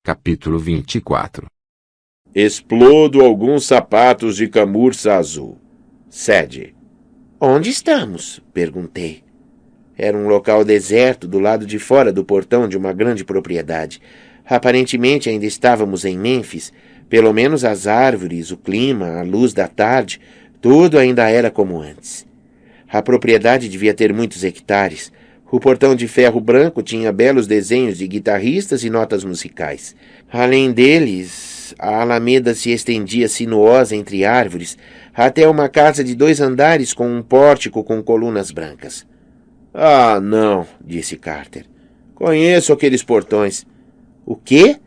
Capítulo 24. Explodo alguns sapatos de camurça azul. Sede. Onde estamos? Perguntei. Era um local deserto do lado de fora do portão de uma grande propriedade. Aparentemente ainda estávamos em Mênfis. Pelo menos as árvores, o clima, a luz da tarde, tudo ainda era como antes. A propriedade devia ter muitos hectares. O portão de ferro branco tinha belos desenhos de guitarristas e notas musicais. Além deles, a alameda se estendia sinuosa entre árvores até uma casa de 2 andares com um pórtico com colunas brancas. Ah, não, disse Carter. Conheço aqueles portões. O quê?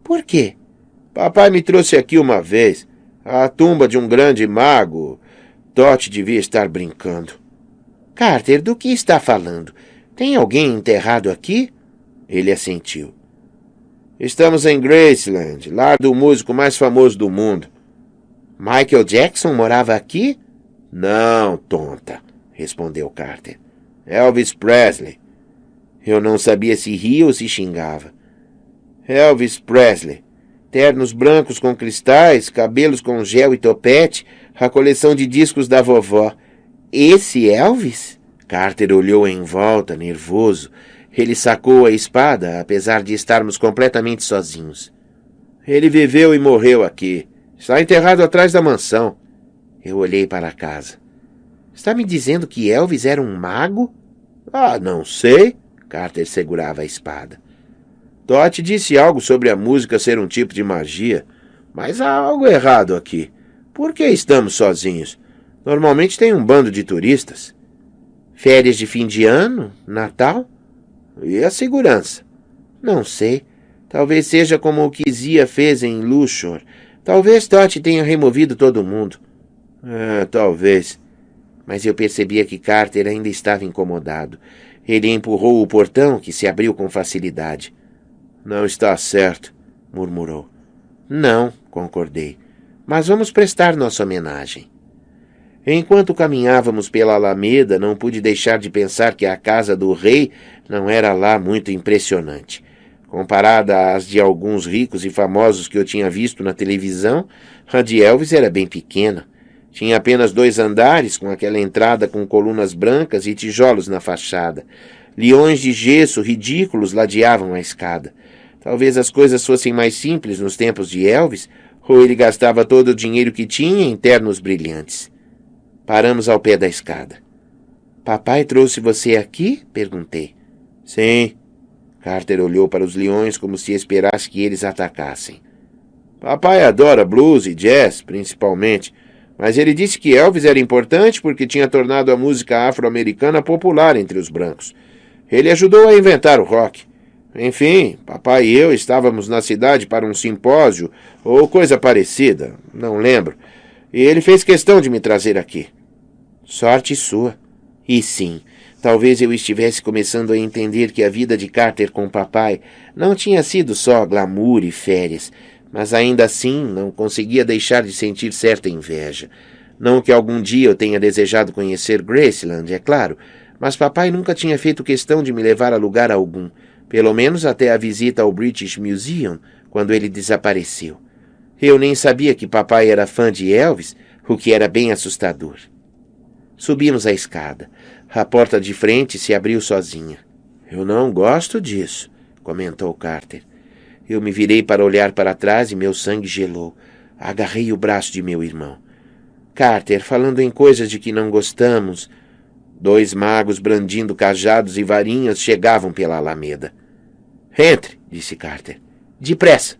Por quê? Papai me trouxe aqui uma vez. A tumba de um grande mago. Dot devia estar brincando. Carter, do que está falando? Tem alguém enterrado aqui? Ele assentiu. Estamos em Graceland, lar do músico mais famoso do mundo. Michael Jackson morava aqui? Não, tonta, respondeu Carter. Elvis Presley. Eu não sabia se ria ou se xingava. Elvis Presley. Ternos brancos com cristais, cabelos com gel e topete, a coleção de discos da vovó. Esse Elvis? Carter olhou em volta, nervoso. Ele sacou a espada, apesar de estarmos completamente sozinhos. Ele viveu e morreu aqui. Está enterrado atrás da mansão. Eu olhei para a casa. Está me dizendo que Elvis era um mago? Ah, não sei. Carter segurava a espada. Dot disse algo sobre a música ser um tipo de magia, mas há algo errado aqui. Por que estamos sozinhos? Normalmente tem um bando de turistas. Férias de fim de ano? Natal? E a segurança? Não sei. Talvez seja como o que Zia fez em Lushore. Talvez Dot tenha removido todo mundo. Talvez. Mas eu percebia que Carter ainda estava incomodado. Ele empurrou o portão, que se abriu com facilidade. Não está certo, murmurou. Não, concordei. Mas vamos prestar nossa homenagem. Enquanto caminhávamos pela alameda, não pude deixar de pensar que a casa do rei não era lá muito impressionante. Comparada às de alguns ricos e famosos que eu tinha visto na televisão, a de Elvis era bem pequena. Tinha apenas 2 andares, com aquela entrada com colunas brancas e tijolos na fachada. Leões de gesso ridículos ladeavam a escada. Talvez as coisas fossem mais simples nos tempos de Elvis, ou ele gastava todo o dinheiro que tinha em ternos brilhantes. Paramos ao pé da escada. Papai trouxe você aqui? Perguntei. Sim. Carter olhou para os leões como se esperasse que eles atacassem. Papai adora blues e jazz, principalmente, mas ele disse que Elvis era importante porque tinha tornado a música afro-americana popular entre os brancos. Ele ajudou a inventar o rock. Enfim, papai e eu estávamos na cidade para um simpósio ou coisa parecida, não lembro. E ele fez questão de me trazer aqui. Sorte sua. E sim, talvez eu estivesse começando a entender que a vida de Carter com o papai não tinha sido só glamour e férias, mas ainda assim não conseguia deixar de sentir certa inveja. Não que algum dia eu tenha desejado conhecer Graceland, é claro, mas papai nunca tinha feito questão de me levar a lugar algum, pelo menos até a visita ao British Museum, quando ele desapareceu. Eu nem sabia que papai era fã de Elvis, o que era bem assustador. Subimos a escada. A porta de frente se abriu sozinha. Eu não gosto disso, comentou Carter. Eu me virei para olhar para trás e meu sangue gelou. Agarrei o braço de meu irmão. Carter, falando em coisas de que não gostamos... 2 magos brandindo cajados e varinhas chegavam pela alameda. Entre, disse Carter. Depressa.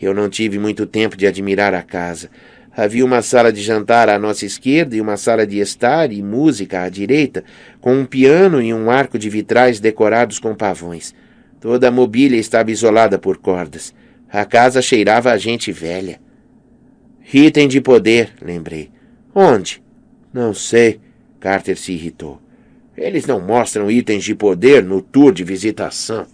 Eu não tive muito tempo de admirar a casa. Havia uma sala de jantar à nossa esquerda e uma sala de estar e música à direita, com um piano e um arco de vitrais decorados com pavões. Toda a mobília estava isolada por cordas. A casa cheirava a gente velha. Item de poder, lembrei. Onde? Não sei. Carter se irritou. Eles não mostram itens de poder no tour de visitação.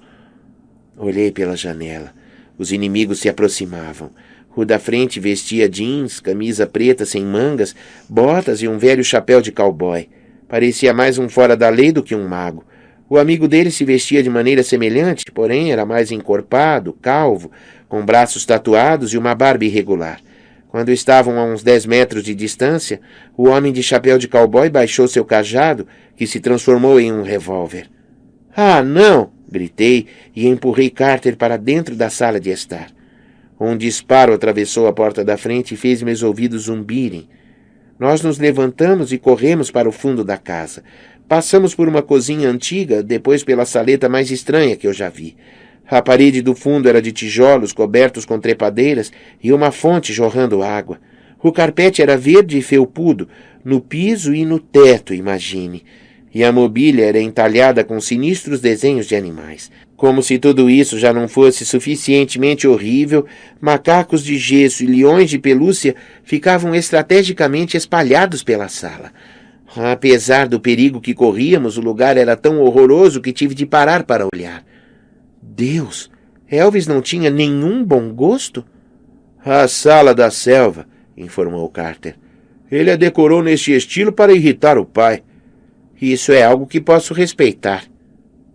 Olhei pela janela. Os inimigos se aproximavam. O da frente vestia jeans, camisa preta sem mangas, botas e um velho chapéu de cowboy. Parecia mais um fora da lei do que um mago. O amigo dele se vestia de maneira semelhante, porém era mais encorpado, calvo, com braços tatuados e uma barba irregular. Quando estavam a uns 10 metros de distância, o homem de chapéu de cowboy baixou seu cajado, que se transformou em um revólver. Ah, não! Gritei e empurrei Carter para dentro da sala de estar. Um disparo atravessou a porta da frente e fez meus ouvidos zumbirem. Nós nos levantamos e corremos para o fundo da casa. Passamos por uma cozinha antiga, depois pela saleta mais estranha que eu já vi. A parede do fundo era de tijolos cobertos com trepadeiras e uma fonte jorrando água. O carpete era verde e felpudo, no piso e no teto, imagine. E a mobília era entalhada com sinistros desenhos de animais. Como se tudo isso já não fosse suficientemente horrível, macacos de gesso e leões de pelúcia ficavam estrategicamente espalhados pela sala. Apesar do perigo que corríamos, o lugar era tão horroroso que tive de parar para olhar. Deus! Elvis não tinha nenhum bom gosto? A sala da selva, informou Carter. Ele a decorou neste estilo para irritar o pai. Isso é algo que posso respeitar.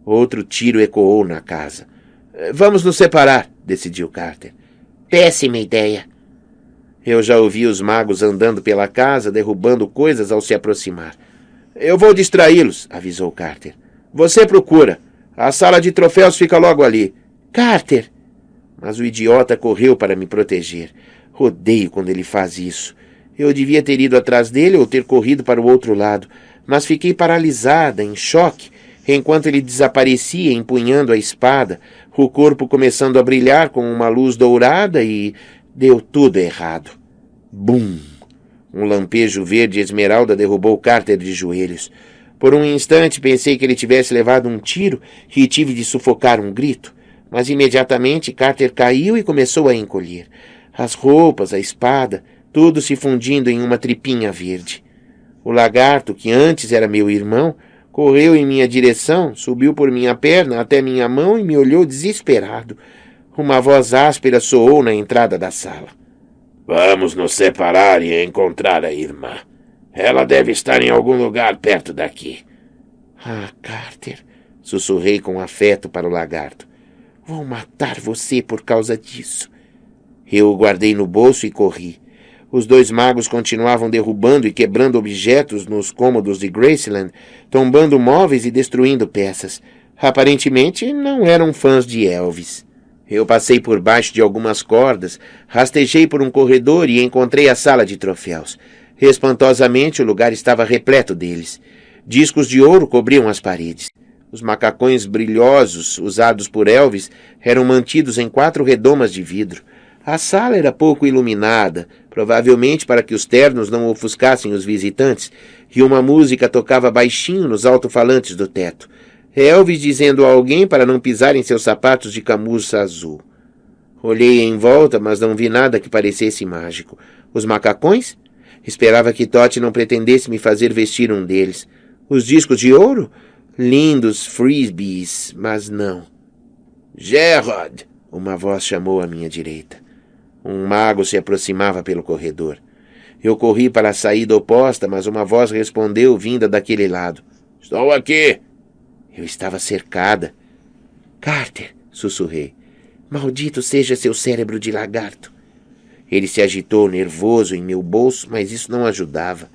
Outro tiro ecoou na casa. Vamos nos separar, decidiu Carter. Péssima ideia. Eu já ouvi os magos andando pela casa, derrubando coisas ao se aproximar. Eu vou distraí-los, avisou Carter. Você procura. A sala de troféus fica logo ali. Carter! Mas o idiota correu para me proteger. Odeio quando ele faz isso. Eu devia ter ido atrás dele ou ter corrido para o outro lado, mas fiquei paralisada, em choque, enquanto ele desaparecia empunhando a espada, o corpo começando a brilhar com uma luz dourada e deu tudo errado. Bum! Um lampejo verde esmeralda derrubou Carter de joelhos. Por um instante pensei que ele tivesse levado um tiro e tive de sufocar um grito, mas imediatamente Carter caiu e começou a encolher. As roupas, a espada, tudo se fundindo em uma tripinha verde. O lagarto, que antes era meu irmão, correu em minha direção, subiu por minha perna até minha mão e me olhou desesperado. Uma voz áspera soou na entrada da sala. Vamos nos separar e encontrar a irmã. Ela deve estar em algum lugar perto daqui. Ah, Carter, sussurrei com afeto para o lagarto. Vou matar você por causa disso. Eu o guardei no bolso e corri. Os dois magos continuavam derrubando e quebrando objetos nos cômodos de Graceland, tombando móveis e destruindo peças. Aparentemente, não eram fãs de Elvis. Eu passei por baixo de algumas cordas, rastejei por um corredor e encontrei a sala de troféus. Espantosamente, o lugar estava repleto deles. Discos de ouro cobriam as paredes. Os macacões brilhosos usados por Elvis eram mantidos em 4 redomas de vidro. A sala era pouco iluminada, provavelmente para que os ternos não ofuscassem os visitantes, e uma música tocava baixinho nos alto-falantes do teto. Elvis dizendo a alguém para não pisar em seus sapatos de camurça azul. Olhei em volta, mas não vi nada que parecesse mágico. Os macacões? Esperava que Totti não pretendesse me fazer vestir um deles. Os discos de ouro? Lindos frisbees, mas não. Gerard! Uma voz chamou à minha direita. Um mago se aproximava pelo corredor. Eu corri para a saída oposta, mas uma voz respondeu vinda daquele lado. Estou aqui! Eu estava cercada. Carter, sussurrei. Maldito seja seu cérebro de lagarto. Ele se agitou nervoso em meu bolso, mas isso não ajudava.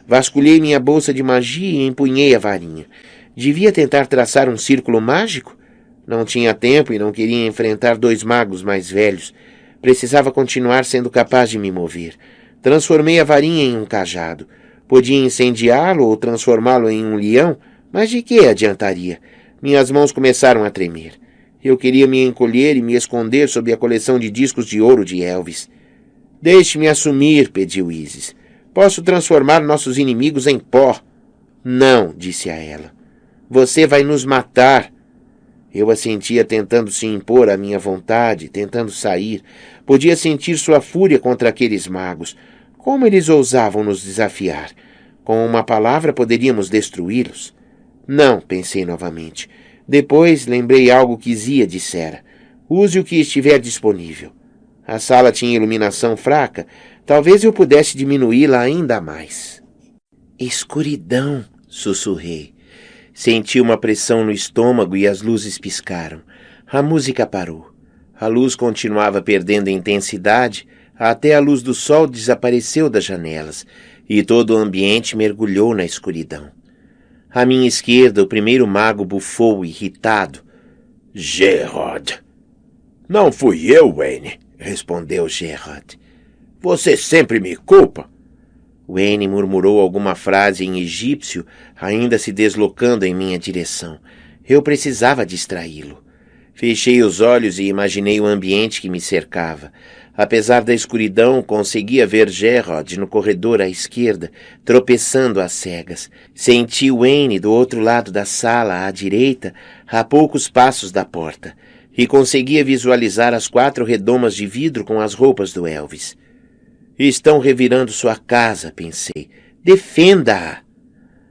Vasculhei minha bolsa de magia e empunhei a varinha. Devia tentar traçar um círculo mágico? Não tinha tempo e não queria enfrentar 2 magos mais velhos. Precisava continuar sendo capaz de me mover. Transformei a varinha em um cajado. Podia incendiá-lo ou transformá-lo em um leão, mas de que adiantaria? Minhas mãos começaram a tremer. Eu queria me encolher e me esconder sob a coleção de discos de ouro de Elvis. Deixe-me assumir, pediu Isis. Posso transformar nossos inimigos em pó. Não, disse a ela. Você vai nos matar. Eu a sentia tentando se impor à minha vontade, tentando sair. Podia sentir sua fúria contra aqueles magos. Como eles ousavam nos desafiar? Com uma palavra poderíamos destruí-los. Não, pensei novamente. Depois lembrei algo que Zia dissera. Use o que estiver disponível. A sala tinha iluminação fraca. Talvez eu pudesse diminuí-la ainda mais. Escuridão, sussurrei. Senti uma pressão no estômago e as luzes piscaram. A música parou. A luz continuava perdendo intensidade, até a luz do sol desapareceu das janelas, e todo o ambiente mergulhou na escuridão. À minha esquerda, o primeiro mago bufou, irritado. Gerard. Não fui eu, Wayne, respondeu Gerard. Você sempre me culpa. Wayne murmurou alguma frase em egípcio, ainda se deslocando em minha direção. Eu precisava distraí-lo. Fechei os olhos e imaginei o ambiente que me cercava. Apesar da escuridão, conseguia ver Gerard no corredor à esquerda, tropeçando às cegas. Senti Wayne do outro lado da sala, à direita, a poucos passos da porta, e conseguia visualizar as 4 redomas de vidro com as roupas do Elvis. Estão revirando sua casa, pensei. Defenda-a!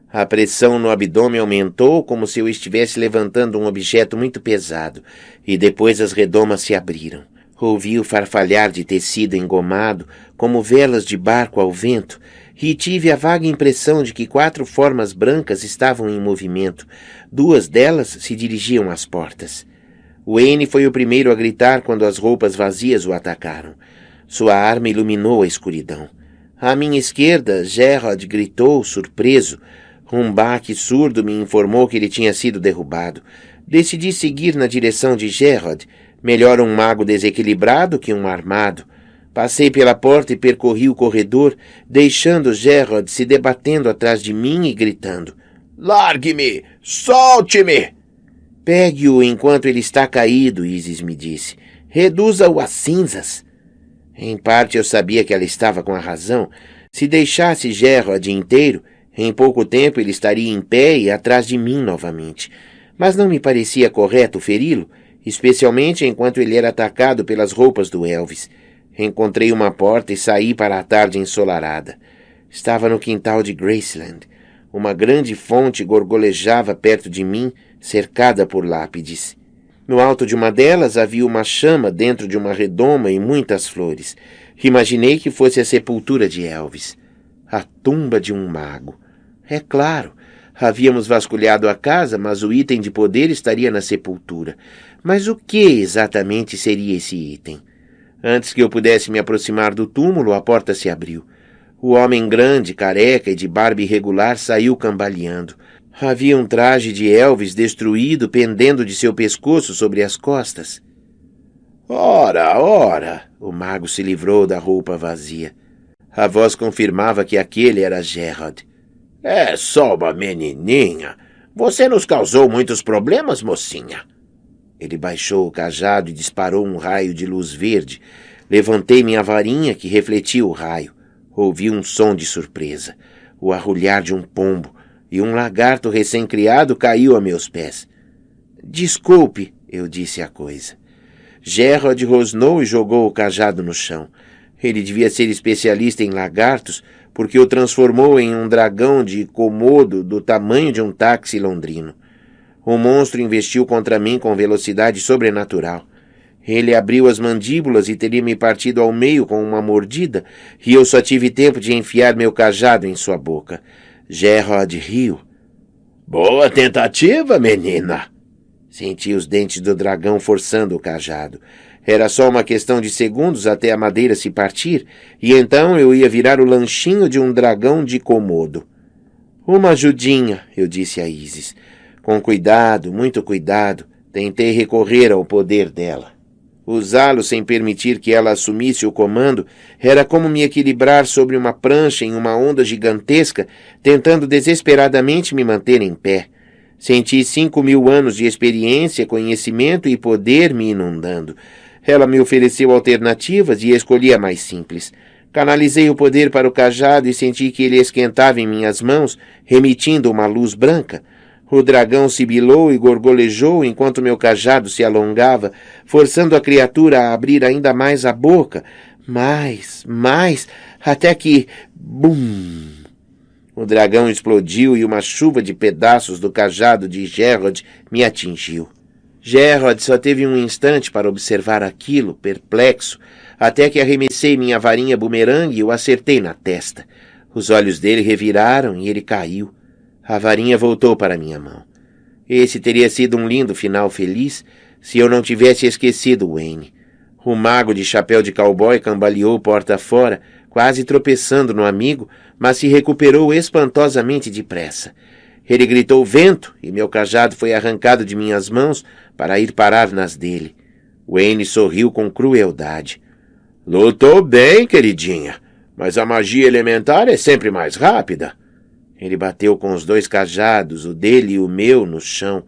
A pressão no abdômen aumentou como se eu estivesse levantando um objeto muito pesado, e depois as redomas se abriram. Ouvi o farfalhar de tecido engomado, como velas de barco ao vento, e tive a vaga impressão de que 4 formas brancas estavam em movimento. 2 delas se dirigiam às portas. Wayne foi o primeiro a gritar quando as roupas vazias o atacaram. Sua arma iluminou a escuridão. À minha esquerda, Gerard gritou, surpreso. Um baque surdo me informou que ele tinha sido derrubado. Decidi seguir na direção de Gerard. Melhor um mago desequilibrado que um armado. Passei pela porta e percorri o corredor, deixando Gerard se debatendo atrás de mim e gritando. Largue-me! Solte-me! Pegue-o enquanto ele está caído, Isis me disse. Reduza-o a cinzas. Em parte eu sabia que ela estava com a razão. Se deixasse Gerard inteiro, em pouco tempo ele estaria em pé e atrás de mim novamente. Mas não me parecia correto feri-lo, especialmente enquanto ele era atacado pelas roupas do Elvis. Encontrei uma porta e saí para a tarde ensolarada. Estava no quintal de Graceland. Uma grande fonte gorgolejava perto de mim, cercada por lápides. No alto de uma delas havia uma chama dentro de uma redoma e muitas flores. Imaginei que fosse a sepultura de Elvis. A tumba de um mago. É claro, havíamos vasculhado a casa, mas o item de poder estaria na sepultura. Mas o que exatamente seria esse item? Antes que eu pudesse me aproximar do túmulo, a porta se abriu. O homem grande, careca e de barba irregular saiu cambaleando. Havia um traje de Elvis destruído pendendo de seu pescoço sobre as costas. Ora, ora! O mago se livrou da roupa vazia. A voz confirmava que aquele era Gerard. É só uma menininha. Você nos causou muitos problemas, mocinha. Ele baixou o cajado e disparou um raio de luz verde. Levantei minha varinha, que refletia o raio. Ouvi um som de surpresa, o arrulhar de um pombo, e um lagarto recém-criado caiu a meus pés. Desculpe, eu disse a coisa. Gerard rosnou e jogou o cajado no chão. Ele devia ser especialista em lagartos, porque o transformou em um dragão de Komodo do tamanho de um táxi londrino. O monstro investiu contra mim com velocidade sobrenatural. Ele abriu as mandíbulas e teria me partido ao meio com uma mordida, e eu só tive tempo de enfiar meu cajado em sua boca. Gerard riu. Boa tentativa, menina. Senti os dentes do dragão forçando o cajado. Era só uma questão de segundos até a madeira se partir, e então eu ia virar o lanchinho de um dragão de Komodo. Uma ajudinha, eu disse a Isis. Com cuidado, muito cuidado, tentei recorrer ao poder dela. Usá-lo sem permitir que ela assumisse o comando era como me equilibrar sobre uma prancha em uma onda gigantesca, tentando desesperadamente me manter em pé. Senti 5.000 anos de experiência, conhecimento e poder me inundando. Ela me ofereceu alternativas e escolhi a mais simples. Canalizei o poder para o cajado e senti que ele esquentava em minhas mãos, remitindo uma luz branca. O dragão sibilou e gorgolejou enquanto meu cajado se alongava, forçando a criatura a abrir ainda mais a boca. Mais, até que... Bum! O dragão explodiu e uma chuva de pedaços do cajado de Gerard me atingiu. Gerard só teve um instante para observar aquilo, perplexo, até que arremessei minha varinha bumerangue e o acertei na testa. Os olhos dele reviraram e ele caiu. A varinha voltou para minha mão. Esse teria sido um lindo final feliz se eu não tivesse esquecido Wayne. O mago de chapéu de cowboy cambaleou porta fora, quase tropeçando no amigo, mas se recuperou espantosamente depressa. Ele gritou vento e meu cajado foi arrancado de minhas mãos para ir parar nas dele. Wayne sorriu com crueldade. Lutou bem, queridinha, mas a magia elementar é sempre mais rápida. Ele bateu com os 2 cajados, o dele e o meu, no chão.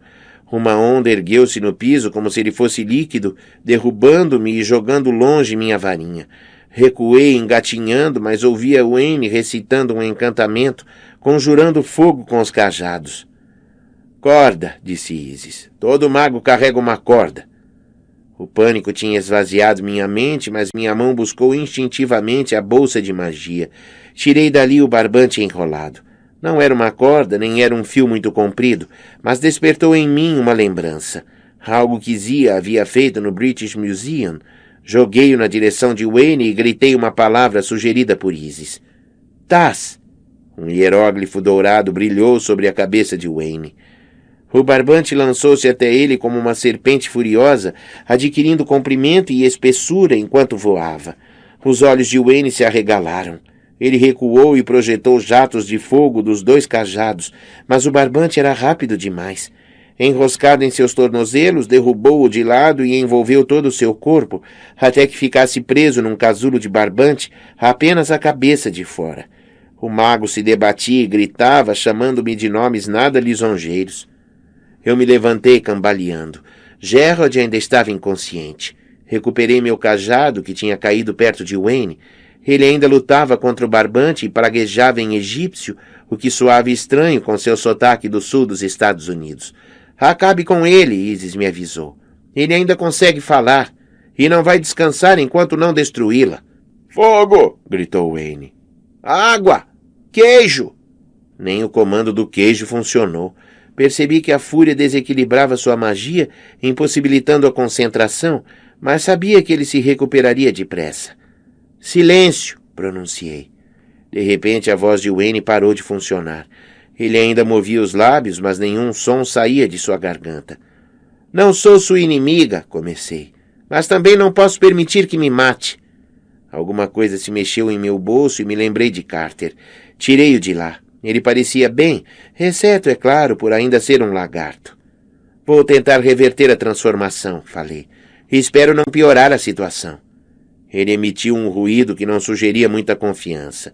Uma onda ergueu-se no piso como se ele fosse líquido, derrubando-me e jogando longe minha varinha. Recuei engatinhando, mas ouvia Wayne recitando um encantamento, conjurando fogo com os cajados. Corda, disse Isis. Todo mago carrega uma corda. O pânico tinha esvaziado minha mente, mas minha mão buscou instintivamente a bolsa de magia. Tirei dali o barbante enrolado. Não era uma corda, nem era um fio muito comprido, mas despertou em mim uma lembrança. Algo que Zia havia feito no British Museum. Joguei-o na direção de Wayne e gritei uma palavra sugerida por Isis. Taz! Um hieróglifo dourado brilhou sobre a cabeça de Wayne. O barbante lançou-se até ele como uma serpente furiosa, adquirindo comprimento e espessura enquanto voava. Os olhos de Wayne se arregalaram. Ele recuou e projetou jatos de fogo dos 2 cajados, mas o barbante era rápido demais. Enroscado em seus tornozelos, derrubou-o de lado e envolveu todo o seu corpo, até que ficasse preso num casulo de barbante, apenas a cabeça de fora. O mago se debatia e gritava, chamando-me de nomes nada lisonjeiros. Eu me levantei cambaleando. Gerald ainda estava inconsciente. Recuperei meu cajado, que tinha caído perto de Wayne. Ele ainda lutava contra o barbante e praguejava em egípcio, o que soava estranho com seu sotaque do sul dos Estados Unidos. Acabe com ele, Isis me avisou. Ele ainda consegue falar, e não vai descansar enquanto não destruí-la. Fogo! Gritou Wayne. Água! Queijo! Nem o comando do queijo funcionou. Percebi que a fúria desequilibrava sua magia, impossibilitando a concentração, mas sabia que ele se recuperaria depressa. Silêncio! Pronunciei. De repente a voz de Wayne parou de funcionar. Ele ainda movia os lábios, mas nenhum som saía de sua garganta. Não sou sua inimiga, comecei, mas também não posso permitir que me mate. Alguma coisa se mexeu em meu bolso e me lembrei de Carter. Tirei-o de lá. Ele parecia bem, exceto, é claro, por ainda ser um lagarto. Vou tentar reverter a transformação, falei. Espero não piorar a situação. Ele emitiu um ruído que não sugeria muita confiança.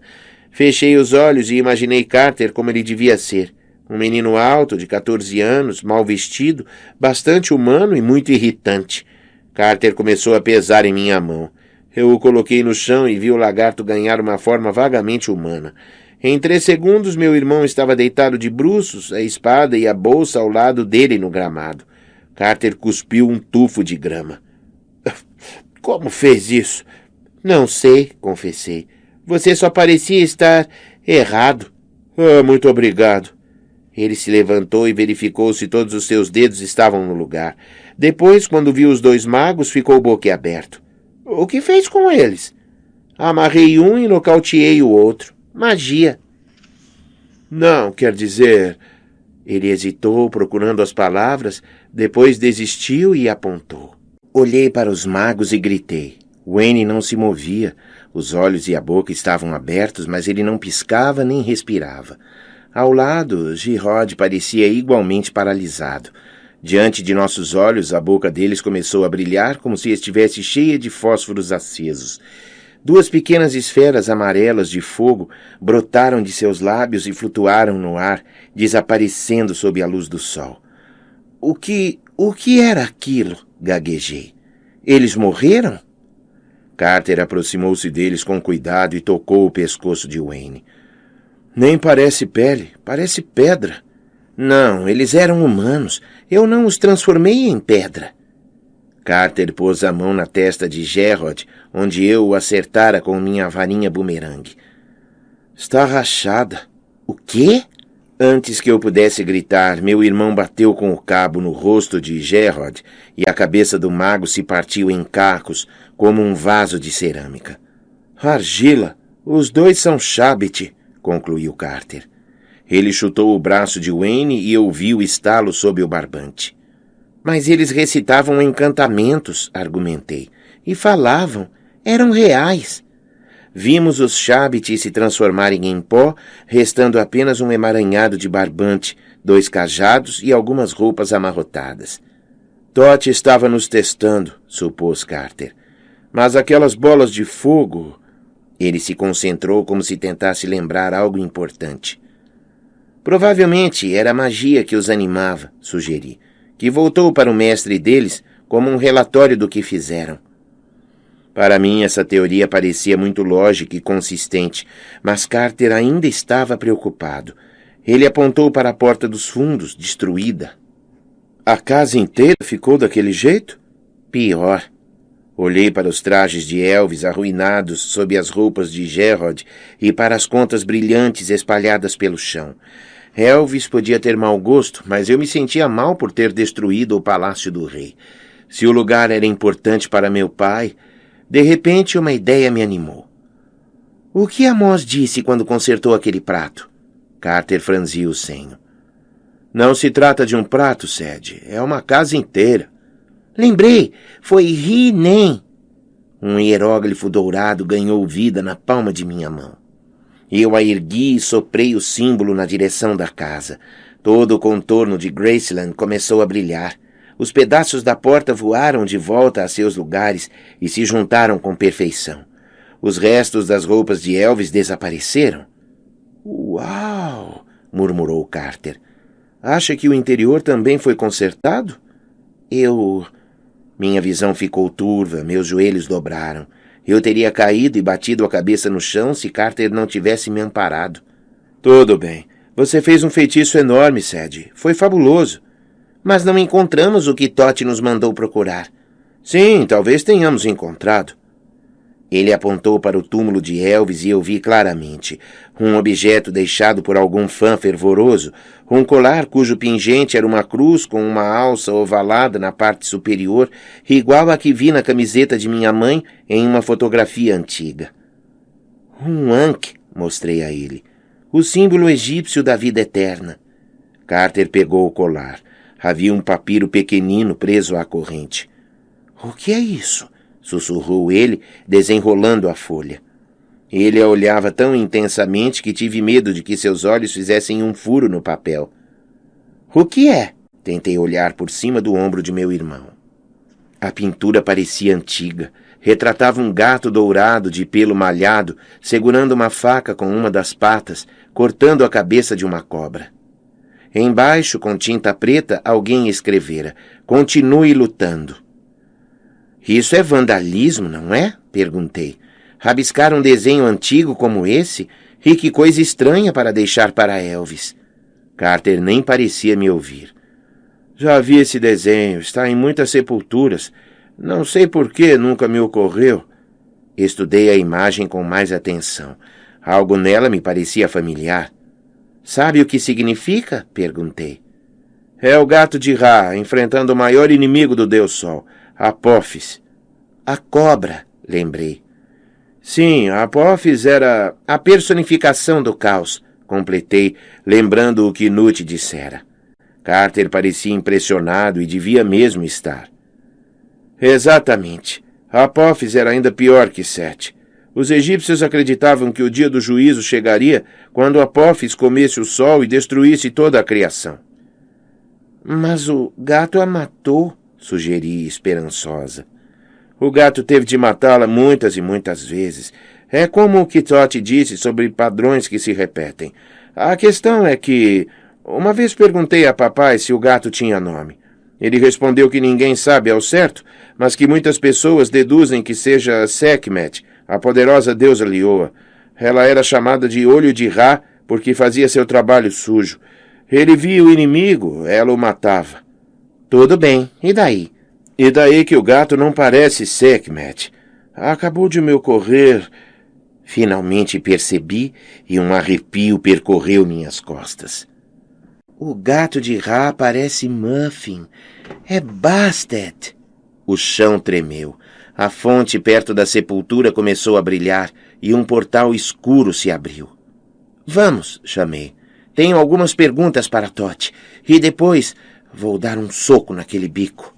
Fechei os olhos e imaginei Carter como ele devia ser. Um menino alto, de 14 anos, mal vestido, bastante humano e muito irritante. Carter começou a pesar em minha mão. Eu o coloquei no chão e vi o lagarto ganhar uma forma vagamente humana. Em 3 segundos, meu irmão estava deitado de bruços, a espada e a bolsa ao lado dele no gramado. Carter cuspiu um tufo de grama. Como fez isso? Não sei, confessei. Você só parecia estar errado. Muito obrigado. Ele se levantou e verificou se todos os seus dedos estavam no lugar. Depois, quando viu os 2 magos, ficou boquiaberto. O que fez com eles? Amarrei um e nocauteei o outro. Magia. Não, quer dizer... Ele hesitou, procurando as palavras, depois desistiu e apontou. Olhei para os magos e gritei. Wayne não se movia. Os olhos e a boca estavam abertos, mas ele não piscava nem respirava. Ao lado, Girod parecia igualmente paralisado. Diante de nossos olhos, a boca deles começou a brilhar como se estivesse cheia de fósforos acesos. 2 pequenas esferas amarelas de fogo brotaram de seus lábios e flutuaram no ar, desaparecendo sob a luz do sol. O que era aquilo? Gaguejei. Eles morreram? Carter aproximou-se deles com cuidado e tocou o pescoço de Wayne. Nem parece pele, parece pedra. Não, eles eram humanos. Eu não os transformei em pedra. Carter pôs a mão na testa de Gerald, onde eu o acertara com minha varinha bumerangue. Está rachada. O quê? Antes que eu pudesse gritar, meu irmão bateu com o cabo no rosto de Gerald e a cabeça do mago se partiu em cacos, como um vaso de cerâmica. Argila, os 2 são Chabit, concluiu Carter. Ele chutou o braço de Wayne e eu vi o estalo sob o barbante. Mas eles recitavam encantamentos, argumentei. E falavam. Eram reais. Vimos os Chabiti se transformarem em pó, restando apenas um emaranhado de barbante, 2 cajados e algumas roupas amarrotadas. Todd estava nos testando, supôs Carter. Mas aquelas bolas de fogo... Ele se concentrou como se tentasse lembrar algo importante. Provavelmente era a magia que os animava, sugeri, que voltou para o mestre deles como um relatório do que fizeram. Para mim, essa teoria parecia muito lógica e consistente, mas Carter ainda estava preocupado. Ele apontou para a porta dos fundos, destruída. A casa inteira ficou daquele jeito? Pior. Olhei para os trajes de Elvis arruinados sob as roupas de Gerard e para as contas brilhantes espalhadas pelo chão. Elvis podia ter mau gosto, mas eu me sentia mal por ter destruído o palácio do rei. Se o lugar era importante para meu pai, de repente uma ideia me animou. O que Amós disse quando consertou aquele prato? Carter franziu o senho. Não se trata de um prato, Sed. É uma casa inteira. Lembrei, foi Ri-Nem. Um hieróglifo dourado ganhou vida na palma de minha mão. Eu a ergui e soprei o símbolo na direção da casa. Todo o contorno de Graceland começou a brilhar. Os pedaços da porta voaram de volta a seus lugares e se juntaram com perfeição. Os restos das roupas de Elvis desapareceram. Uau! Murmurou Carter. Acha que o interior também foi consertado? Minha visão ficou turva, meus joelhos dobraram. Eu teria caído e batido a cabeça no chão se Carter não tivesse me amparado. Tudo bem. Você fez um feitiço enorme, Sed. Foi fabuloso. Mas não encontramos o que Totti nos mandou procurar. Sim, talvez tenhamos encontrado. Ele apontou para o túmulo de Elvis e eu vi claramente. Um objeto deixado por algum fã fervoroso, um colar cujo pingente era uma cruz com uma alça ovalada na parte superior, igual à que vi na camiseta de minha mãe em uma fotografia antiga. Um Ankh, mostrei a ele. O símbolo egípcio da vida eterna. Carter pegou o colar. Havia um papiro pequenino preso à corrente. O que é isso? Sussurrou ele, desenrolando a folha. Ele a olhava tão intensamente que tive medo de que seus olhos fizessem um furo no papel. O que é? Tentei olhar por cima do ombro de meu irmão. A pintura parecia antiga. Retratava um gato dourado de pelo malhado, segurando uma faca com uma das patas, cortando a cabeça de uma cobra. Embaixo, com tinta preta, alguém escrevera: "Continue lutando." Isso é vandalismo, não é? Perguntei. Rabiscar um desenho antigo como esse? E que coisa estranha para deixar para Elvis. Carter nem parecia me ouvir. Já vi esse desenho, está em muitas sepulturas. Não sei por que nunca me ocorreu. Estudei a imagem com mais atenção. Algo nela me parecia familiar. Sabe o que significa? Perguntei. É o gato de Ra, enfrentando o maior inimigo do Deus Sol, Apófis. A cobra, lembrei. Sim, Apófis era a personificação do caos, completei, lembrando o que Nut dissera. Carter parecia impressionado e devia mesmo estar. Exatamente. Apófis era ainda pior que Sete. Os egípcios acreditavam que o dia do juízo chegaria quando Apófis comesse o sol e destruísse toda a criação. Mas o gato a matou, sugeri esperançosa. O gato teve de matá-la muitas e muitas vezes. É como o que Totti disse sobre padrões que se repetem. A questão é que... Uma vez perguntei a papai se o gato tinha nome. Ele respondeu que ninguém sabe ao certo, mas que muitas pessoas deduzem que seja Sekhmet, a poderosa deusa Lioa. Ela era chamada de Olho de Ra porque fazia seu trabalho sujo. Ele via o inimigo, ela o matava. Tudo bem, e daí? E daí que o gato não parece Sekhmet. Acabou de me ocorrer... Finalmente percebi e um arrepio percorreu minhas costas. O gato de Ra parece Muffin. É Bastet. O chão tremeu. A fonte perto da sepultura começou a brilhar e um portal escuro se abriu. Vamos, chamei. Tenho algumas perguntas para Todd. E depois vou dar um soco naquele bico.